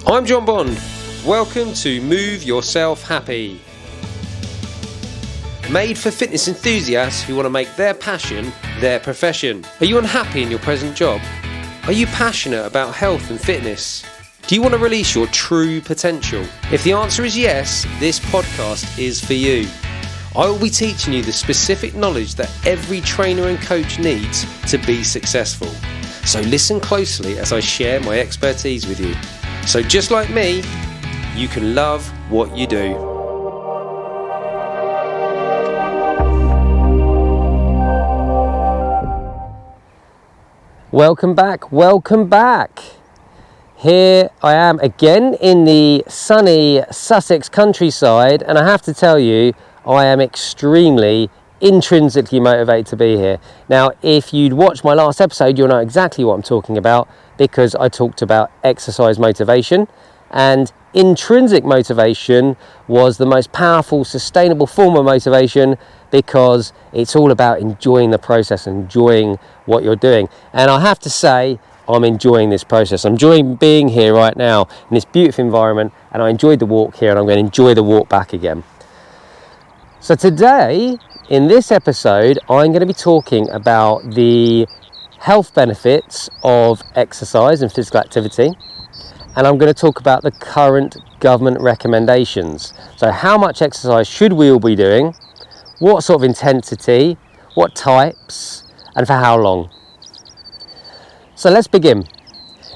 I'm John Bond. Welcome to Move Yourself Happy. Made for fitness enthusiasts who want to make their passion their profession. Are you unhappy in your present job? Are you passionate about health and fitness? Do you want to release your true potential? If the answer is yes, this podcast is for you. I will be teaching you the specific knowledge that every trainer and coach needs to be successful. So listen closely as I share my expertise with you. So just like me, you can love what you do. Welcome back. Here I am again in the sunny Sussex countryside, and I have to tell you, I am extremely intrinsically motivated to be here. Now, if you'd watched my last episode, you'll know exactly what I'm talking about, because I talked about exercise motivation, and intrinsic motivation was the most powerful, sustainable form of motivation, because it's all about enjoying the process, enjoying what you're doing. And I have to say, I'm enjoying this process. I'm enjoying being here right now in this beautiful environment, and I enjoyed the walk here, and I'm going to enjoy the walk back again. So today, in this episode, I'm going to be talking about the health benefits of exercise and physical activity, and I'm going to talk about the current government recommendations. So how much exercise should we all be doing, what sort of intensity, what types, and for how long. So let's begin.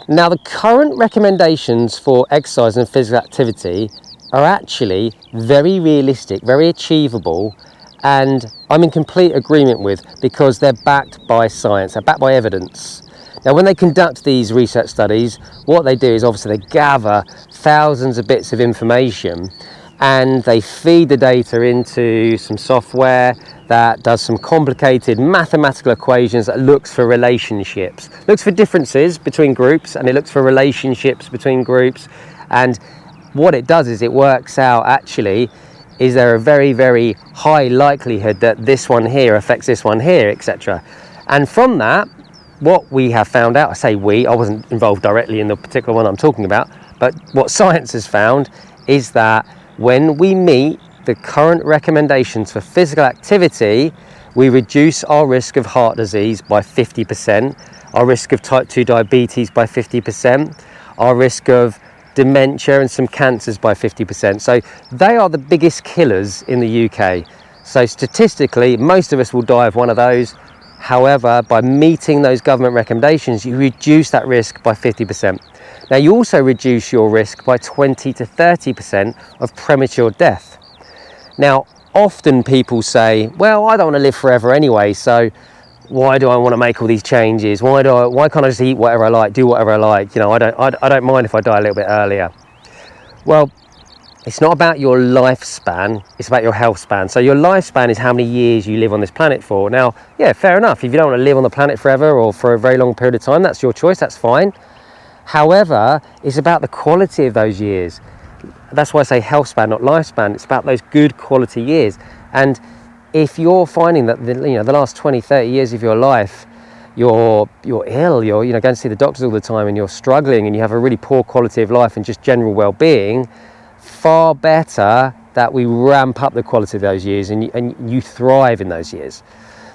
Now, the current recommendations for exercise and physical activity are actually very realistic, very achievable, and I'm in complete agreement with, because they're backed by science, they're backed by evidence. Now, when they conduct these research studies, what they do is obviously they gather thousands of bits of information and they feed the data into some software that does some complicated mathematical equations that looks for relationships, looks for differences between groups, and it looks for relationships between groups. And what it does is it works out, actually, is there a very, very high likelihood that this one here affects this one here, etc. And from that, what we have found out, I say we, I wasn't involved directly in the particular one I'm talking about, but what science has found is that when we meet the current recommendations for physical activity, we reduce our risk of heart disease by 50%, our risk of type 2 diabetes by 50%, our risk of dementia and some cancers by 50%. So they are the biggest killers in the UK. So statistically, most of us will die of one of those. However, by meeting those government recommendations, you reduce that risk by 50%. Now, you also reduce your risk by 20 to 30% of premature death. Now, often people say, well, I don't want to live forever anyway, so why do I want to make all these changes? Why can't I just eat whatever I like, do whatever I like? You know, I don't mind if I die a little bit earlier. Well, it's not about your lifespan, it's about your health span. So your lifespan is how many years you live on this planet for. Now, yeah, fair enough. If you don't want to live on the planet forever or for a very long period of time, that's your choice, that's fine. However, it's about the quality of those years. That's why I say health span, not lifespan. It's about those good quality years. And if you're finding that the last 20, 30 years of your life, you're ill, you're going to see the doctors all the time, and you're struggling, and you have a really poor quality of life and just general well-being, far better that we ramp up the quality of those years and you thrive in those years.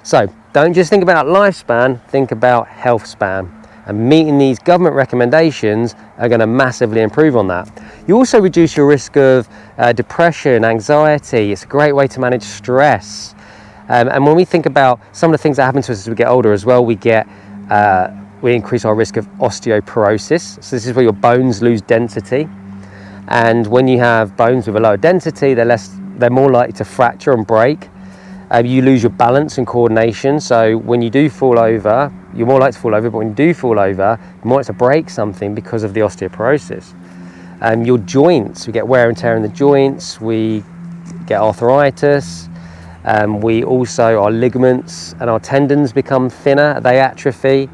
So don't just think about lifespan, think about health span. And meeting these government recommendations are going to massively improve on that. You also reduce your risk of depression, anxiety. It's a great way to manage stress. And when we think about some of the things that happen to us as we get older as well, we increase our risk of osteoporosis. So this is where your bones lose density. And when you have bones with a lower density, they're more likely to fracture and break. You lose your balance and coordination. So when you do fall over, you're more likely to fall over, but when you do fall over, you're more likely to break something because of the osteoporosis. Your joints, we get wear and tear in the joints, we get arthritis, our ligaments and our tendons become thinner, they atrophy.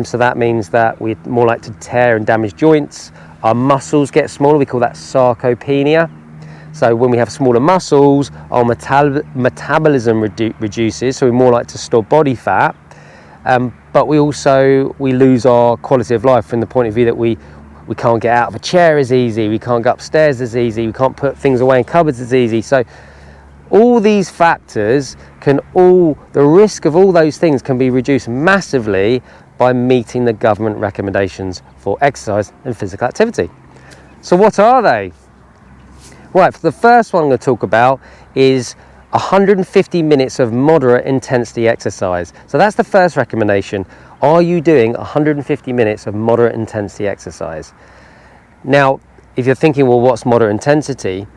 So that means that we're more likely to tear and damage joints. Our muscles get smaller, we call that sarcopenia. So when we have smaller muscles, our metabolism reduces, so we're more likely to store body fat. But we lose our quality of life from the point of view that we we can't get out of a chair as easy, we can't go upstairs as easy, we can't put things away in cupboards as easy. So all these factors the risk of all those things can be reduced massively by meeting the government recommendations for exercise and physical activity. So what are they? Right, the first one I'm going to talk about is 150 minutes of moderate intensity exercise. So that's the first recommendation. Are you doing 150 minutes of moderate intensity exercise? Now, if you're thinking, well, what's moderate intensity?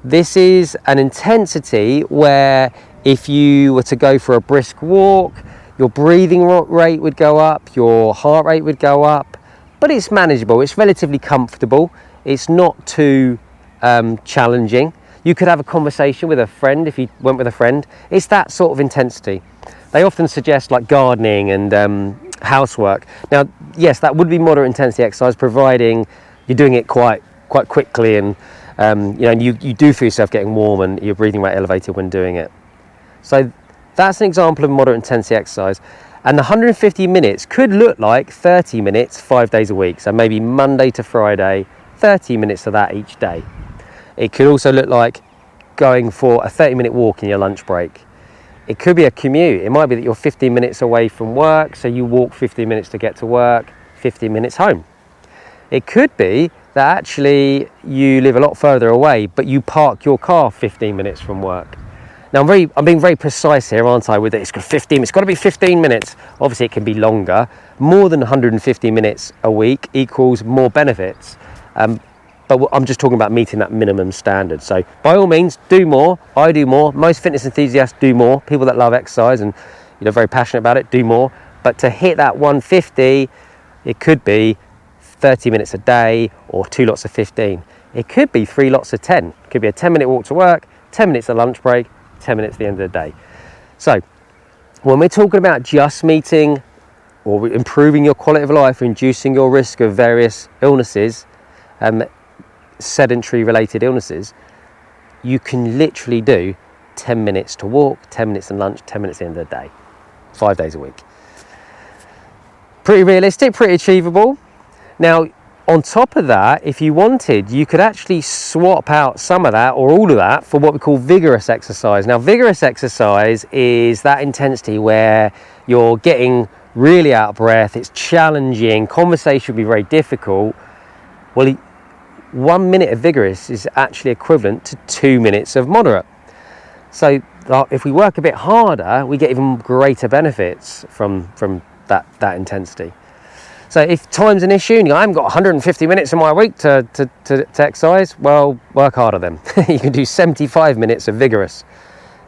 This is an intensity where if you were to go for a brisk walk, your breathing rate would go up, your heart rate would go up, but it's manageable, it's relatively comfortable, it's not too challenging. You could have a conversation with a friend if you went with a friend. It's that sort of intensity. They often suggest like gardening and housework. Now, yes, that would be moderate intensity exercise, providing you're doing it quite quickly and you do feel yourself getting warm and your breathing rate elevated when doing it. So that's an example of moderate intensity exercise. And the 150 minutes could look like 30 minutes 5 days a week. So maybe Monday to Friday, 30 minutes of that each day. It could also look like going for a 30-minute walk in your lunch break. It could be a commute. It might be that you're 15 minutes away from work, so you walk 15 minutes to get to work, 15 minutes home. It could be that actually you live a lot further away, but you park your car 15 minutes from work. Now I'm being very precise here, aren't I, with it? It's got to be 15 minutes. Obviously it can be longer. More than 150 minutes a week equals more benefits. But I'm just talking about meeting that minimum standard. So by all means, do more. I do more. Most fitness enthusiasts do more. People that love exercise and very passionate about it do more. But to hit that 150, it could be 30 minutes a day or 2 lots of 15. It could be 3 lots of 10. It could be a 10-minute walk to work, 10 minutes of lunch break, 10 minutes at the end of the day. So when we're talking about just meeting or improving your quality of life, reducing your risk of various illnesses, sedentary related illnesses, you can literally do 10 minutes to walk, 10 minutes in lunch, 10 minutes at the end of the day, 5 days a week. Pretty realistic, pretty achievable. Now, on top of that, if you wanted, you could actually swap out some of that or all of that for what we call vigorous exercise. Now, vigorous exercise is that intensity where you're getting really out of breath, it's challenging, conversation will be very difficult. Well, 1 minute of vigorous is actually equivalent to 2 minutes of moderate. So if we work a bit harder, we get even greater benefits from that intensity. So if time's an issue and I haven't got 150 minutes in my week to exercise, well, work harder then. You can do 75 minutes of vigorous.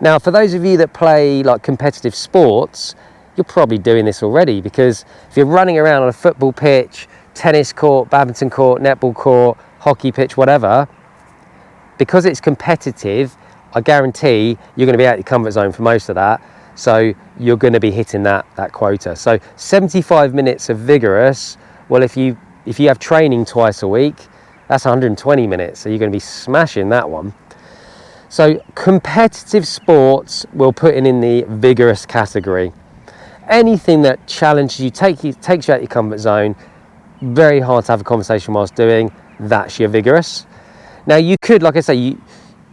Now, for those of you that play like competitive sports, you're probably doing this already, because if you're running around on a football pitch, tennis court, badminton court, netball court, hockey pitch, whatever, because it's competitive, I guarantee you're going to be out of your comfort zone for most of that. So you're going to be hitting that quota. So 75 minutes of vigorous, well, if you have training twice a week, that's 120 minutes. So you're going to be smashing that one. So competitive sports we'll put in the vigorous category. Anything that challenges you, takes you out of your comfort zone, very hard to have a conversation whilst doing, that's your vigorous. Now you could, like I say,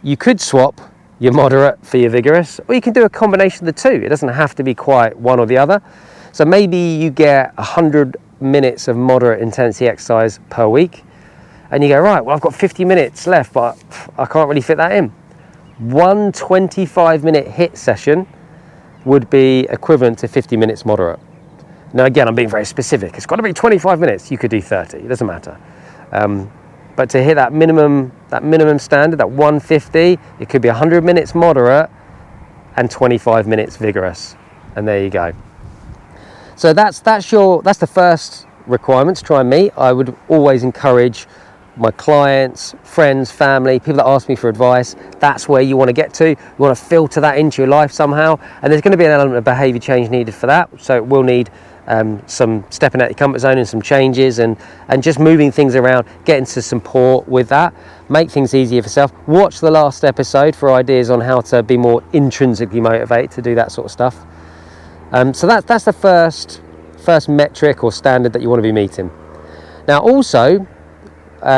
you could swap your moderate for your vigorous, or you can do a combination of the two. It doesn't have to be quite one or the other. So maybe you get 100 minutes of moderate intensity exercise per week, and you go, right, well, I've got 50 minutes left, but I can't really fit that in. One 25-minute HIIT session would be equivalent to 50 minutes moderate. Now, again, I'm being very specific. It's got to be 25 minutes. You could do 30. It doesn't matter. But to hit that minimum standard, that 150, it could be 100 minutes moderate and 25 minutes vigorous. And there you go. So that's the first requirement to try and meet. I would always encourage my clients, friends, family, people that ask me for advice, that's where you want to get to. You want to filter that into your life somehow. And there's going to be an element of behaviour change needed for that. So it will need some stepping out your comfort zone and some changes and just moving things around, getting some support with that. Make things easier for yourself. Watch the last episode for ideas on how to be more intrinsically motivated to do that sort of stuff. So that's the first metric or standard that you want to be meeting. Now also,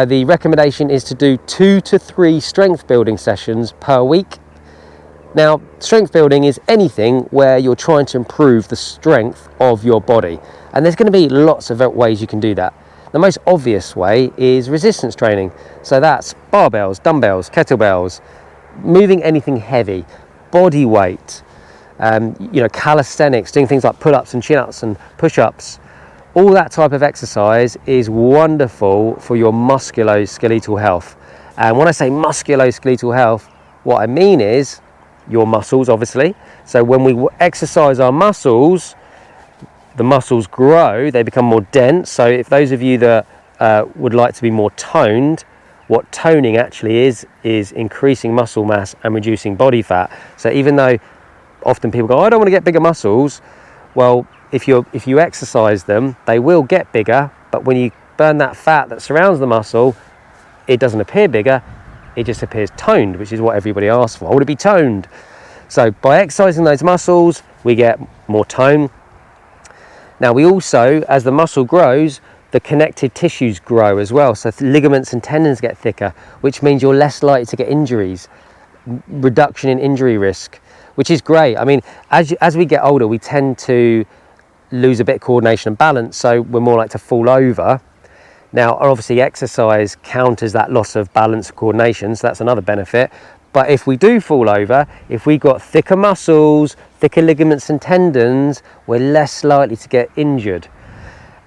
the recommendation is to do 2 to 3 strength building sessions per week. Now, strength building is anything where you're trying to improve the strength of your body. And there's going to be lots of ways you can do that. The most obvious way is resistance training. So that's barbells, dumbbells, kettlebells, moving anything heavy, body weight, calisthenics, doing things like pull-ups and chin-ups and push-ups. All that type of exercise is wonderful for your musculoskeletal health. And when I say musculoskeletal health, what I mean is your muscles, obviously. So when we exercise our muscles, the muscles grow, they become more dense. So if those of you that would like to be more toned, what toning actually is increasing muscle mass and reducing body fat. So even though often people go, I don't want to get bigger muscles, well, if you exercise them, they will get bigger, but when you burn that fat that surrounds the muscle, it doesn't appear bigger, it just appears toned, which is what everybody asks for. I want to be toned. So by exercising those muscles, we get more tone. Now we also, as the muscle grows, the connective tissues grow as well. So ligaments and tendons get thicker, which means you're less likely to get injuries, reduction in injury risk, which is great. I mean, as we get older, we tend to lose a bit of coordination and balance, so we're more likely to fall over. Now, obviously exercise counters that loss of balance and coordination, so that's another benefit. But if we do fall over, if we got thicker muscles, thicker ligaments and tendons, we're less likely to get injured.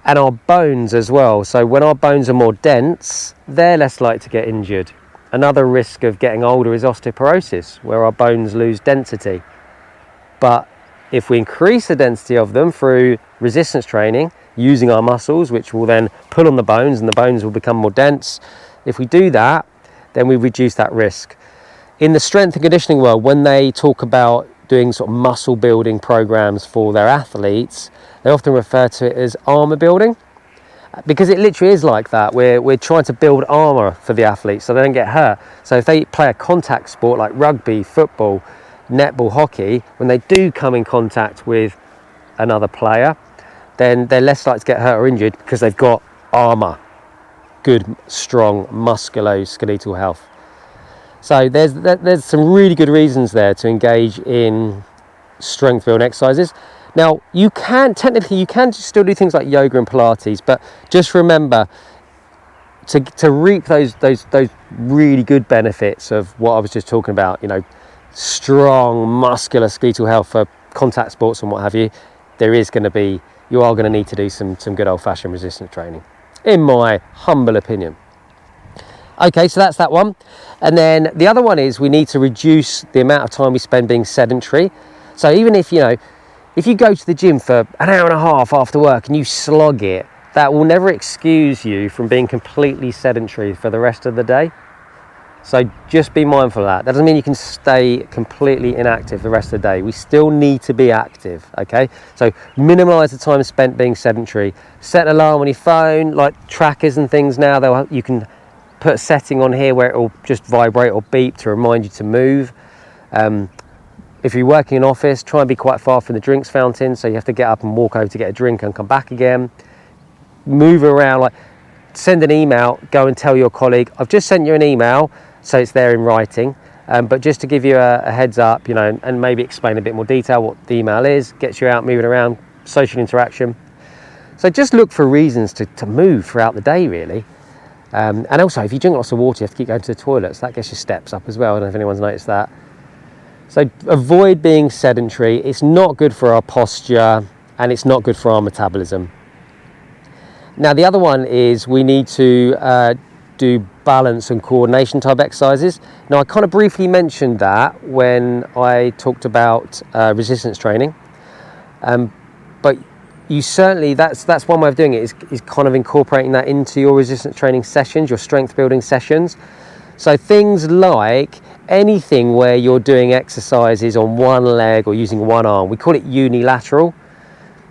And our bones as well. So when our bones are more dense, they're less likely to get injured. Another risk of getting older is osteoporosis, where our bones lose density. But if we increase the density of them through resistance training, using our muscles, which will then pull on the bones and the bones will become more dense, if we do that, then we reduce that risk. In the strength and conditioning world, when they talk about doing sort of muscle building programs for their athletes, they often refer to it as armor building, because it literally is like that. We're trying to build armor for the athletes so they don't get hurt. So if they play a contact sport like rugby, football, netball, hockey, when they do come in contact with another player, then they're less likely to get hurt or injured because they've got armor, good, strong, musculoskeletal health. So there's some really good reasons there to engage in strength building exercises. Now, you can still do things like yoga and Pilates, but just remember to reap those really good benefits of what I was just talking about, strong musculoskeletal health for contact sports and what have you, you are going to need to do some good old-fashioned resistance training, in my humble opinion. Okay, so that's that one. And then the other one is we need to reduce the amount of time we spend being sedentary. So even if you go to the gym for an hour and a half after work and you slog it, that will never excuse you from being completely sedentary for the rest of the day. So just be mindful of that. That doesn't mean you can stay completely inactive the rest of the day. We still need to be active, okay? So minimize the time spent being sedentary. Set an alarm on your phone, like trackers and things now. You can put a setting on here where it will just vibrate or beep to remind you to move. If you're working in an office, try and be quite far from the drinks fountain, so you have to get up and walk over to get a drink and come back again. Move around, like send an email, go and tell your colleague, I've just sent you an email, so it's there in writing, but just to give you a heads up, and maybe explain a bit more detail what the email is, gets you out moving around, social interaction. So just look for reasons to move throughout the day, really. And also, if you drink lots of water, you have to keep going to the toilet, so that gets your steps up as well. I don't know if anyone's noticed that. So avoid being sedentary. It's not good for our posture and it's not good for our metabolism. Now, the other one is we need to do balance and coordination type exercises. Now, I kind of briefly mentioned that when I talked about resistance training, but you certainly, that's one way of doing it, is kind of incorporating that into your resistance training sessions, your strength building sessions. So things like anything where you're doing exercises on one leg or using one arm, we call it unilateral.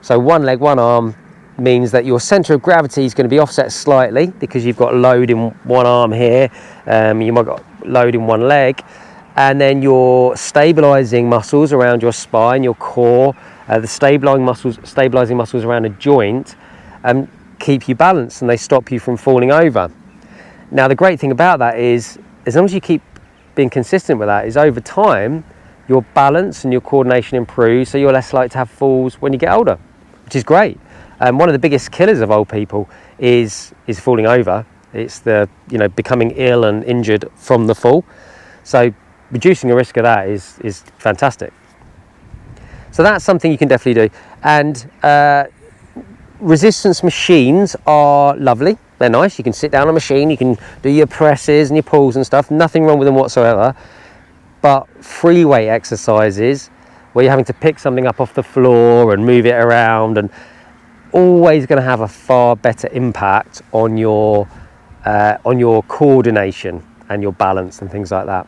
So one leg, one arm means that your center of gravity is going to be offset slightly because you've got load in one arm here, you might got load in one leg, and then your stabilizing muscles around your spine, your core, the stabilizing muscles around a joint keep you balanced and they stop you from falling over. Now the great thing about that is, as long as you keep being consistent with that, is over time your balance and your coordination improves, so you're less likely to have falls when you get older, which is great. One of the biggest killers of old people is falling over. It's the, you know, becoming ill and injured from the fall. So reducing the risk of that is fantastic. So that's something you can definitely do. And resistance machines are lovely. They're nice. You can sit down on a machine, you can do your presses and your pulls and stuff. Nothing wrong with them whatsoever. But free weight exercises, where you're having to pick something up off the floor and move it around, and always going to have a far better impact on your coordination and your balance and things like that.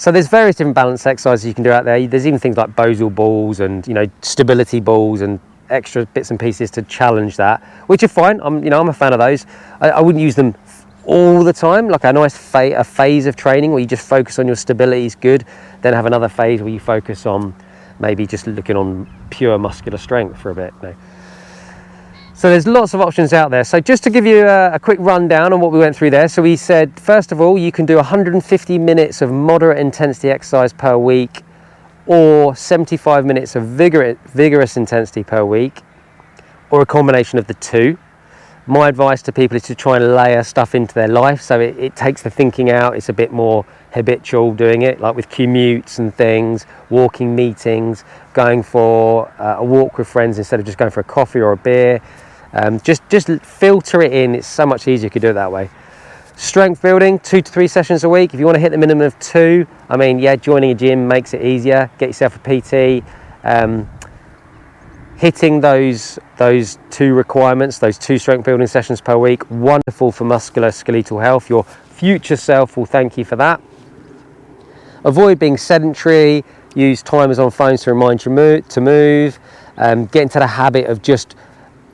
So there's various different balance exercises you can do out there. There's even things like Bosu balls and, you know, stability balls and extra bits and pieces to challenge that, which are fine. I'm a fan of those. I wouldn't use them all the time. Like a nice phase of training where you just focus on your stability is good. Then have another phase where you focus on maybe just looking on pure muscular strength for a bit. You know. So there's lots of options out there. So just to give you a quick rundown on what we went through there. So we said, first of all, you can do 150 minutes of moderate intensity exercise per week, or 75 minutes of vigorous intensity per week, or a combination of the two. My advice to people is to try and layer stuff into their life, so it takes the thinking out. It's a bit more habitual doing it, like with commutes and things, walking meetings, going for a walk with friends instead of just going for a coffee or a beer. Just filter it in. It's so much easier if you do it that way. Strength building, 2 to 3 sessions a week. If you want to hit the minimum of 2, I mean, yeah, joining a gym makes it easier. Get yourself a PT. Hitting those 2 requirements, those 2 strength building sessions per week, wonderful for musculoskeletal health. Your future self will thank you for that. Avoid being sedentary. Use timers on phones to remind you to move. Get into the habit of just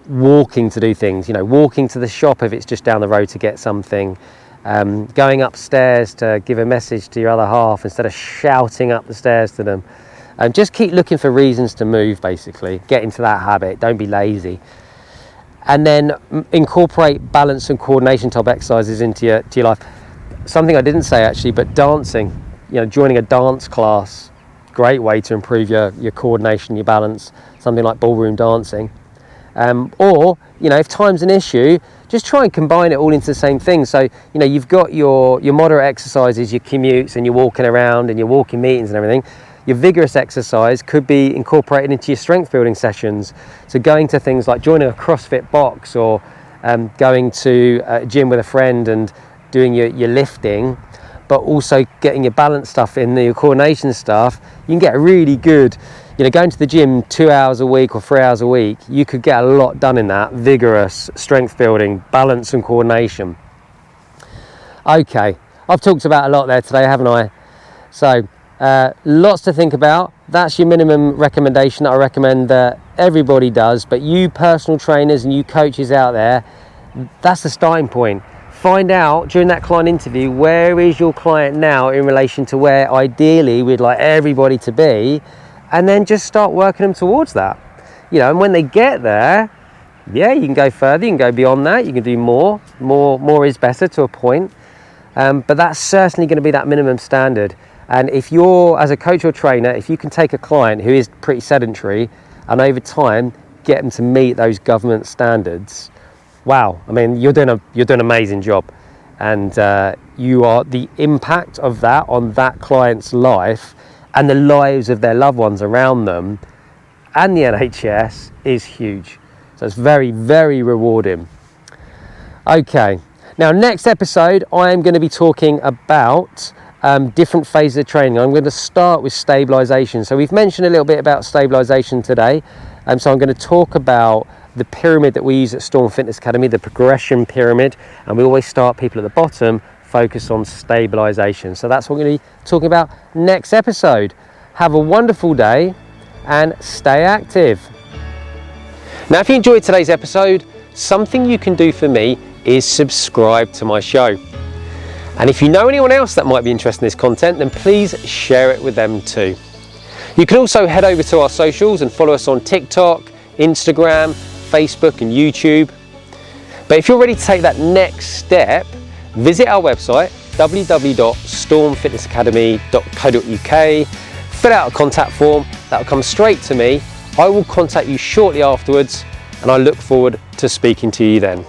walking to do things, you know, walking to the shop if it's just down the road to get something, going upstairs to give a message to your other half instead of shouting up the stairs to them. Just keep looking for reasons to move, basically. Get into that habit, don't be lazy. And then incorporate balance and coordination type exercises into your life. Something I didn't say actually, but dancing, you know, joining a dance class, great way to improve your coordination, your balance, something like ballroom dancing. Or, you know, if time's an issue, just try and combine it all into the same thing. So, you know, you've got your moderate exercises, your commutes and your walking around and your walking meetings and everything. Your vigorous exercise could be incorporated into your strength building sessions. So going to things like joining a CrossFit box, or going to a gym with a friend and doing your lifting, but also getting your balance stuff in, your coordination stuff. You can get a really good, you know, going to the gym 2 hours a week or 3 hours a week, you could get a lot done in that. Vigorous strength building, balance and coordination. Okay, I've talked about a lot there today, haven't I? So lots to think about. That's your minimum recommendation that I recommend that everybody does, but you personal trainers and you coaches out there, that's the starting point. Find out during that client interview, where is your client now in relation to where ideally we'd like everybody to be, and then just start working them towards that. You know, and when they get there, yeah, you can go further, you can go beyond that, you can do more is better to a point, but that's certainly going to be that minimum standard. And if you're, as a coach or trainer, if you can take a client who is pretty sedentary and over time get them to meet those government standards, wow, I mean, you're doing an amazing job. And you are, the impact of that on that client's life and the lives of their loved ones around them and the NHS is huge. So it's very, very rewarding. Okay, now next episode I am going to be talking about different phases of training. I'm going to start with stabilisation. So we've mentioned a little bit about stabilisation today, so I'm going to talk about the pyramid that we use at Storm Fitness Academy, the progression pyramid, and we always start people at the bottom, focus on stabilisation. So that's what we're going to be talking about next episode. Have a wonderful day and stay active. Now, if you enjoyed today's episode, something you can do for me is subscribe to my show. And if you know anyone else that might be interested in this content, then please share it with them too. You can also head over to our socials and follow us on TikTok, Instagram, Facebook and YouTube. But if you're ready to take that next step, visit our website www.stormfitnessacademy.co.uk, fill out a contact form, that will come straight to me. I will contact you shortly afterwards, and I look forward to speaking to you then.